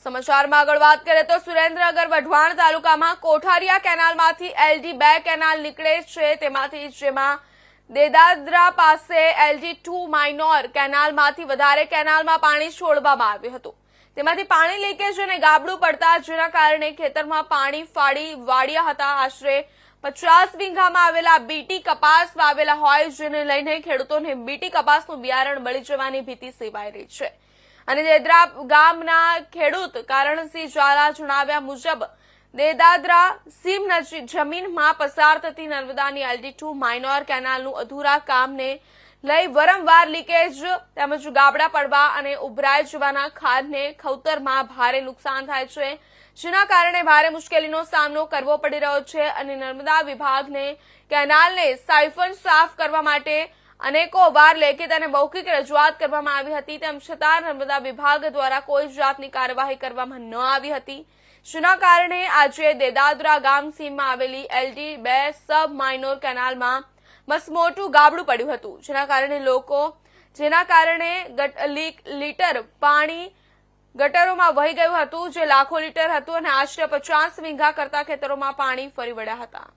સમાચારમાં આગળ વાત કરીએ તો સુરેન્દ્રનગર વઢવાણ તાલુકામાં કોઠારિયા કેનાલમાંથી LD2 કેનાલ નીકળે છે તેમાંથી જેમાં દેદાદરા પાસે LD2 માઇનોર કેનાલમાંથી વધારે કેનાલમાં પાણી છોડવામાં આવ્યું હતું। તેમાંથી પાણી લીકેજ અને ગાબડું પડતા જેના કારણે ખેતરમાં પાણી ફાડી વાળ્યા હતા। આશરે 50 વીઘામાં આવેલા બીટી કપાસ વાવેલા હોય જેને લઈને ખેડૂતોને બીટી કપાસનું બિયારણ બળી જવાની ભીતિ સેવાઈ રહી છે। અને દેદરા ગામના ખેડૂત કારણસિંહ ઝાલા જણાવ્યા મુજબ દેદાદરા સીમ નજીક જમીનમાં પસાર થતી નર્મદાની LD2 માઇનોર કેનાલનું અધૂરા કામને લઈ વારંવાર લીકેજ તેમજ ગાબડા પડવા અને ઉભરાઈ જવાના ખાધને ખવતરમાં ભારે નુકસાન થાય છે, જેના કારણે ભારે મુશ્કેલીનો સામનો કરવો પડી રહ્યો છે। અને નર્મદા વિભાગને કેનાલને સાયફન સાફ કરવા માટે અનેકો વાર લેખિત અને મૌખિક રજૂઆત કરવામાં આવી હતી, તેમ છતાં નર્મદા વિભાગ દ્વારા કોઈ જાતની કાર્યવાહી કરવામાં ન આવી હતી, જેના કારણે આજે દેદાદરા ગામ સીમમાં આવેલી LD2 સબ માઇનોર કેનાલમાં મસમોટું ગાબડું પડ્યું હતું, જેના કારણે લીટર પાણી ગટરોમાં વહી ગયું હતું, જે લાખો લીટર હતું અને આશરે 50 વીઘા કરતા ખેતરોમાં પાણી ફરી વળ્યા હતા।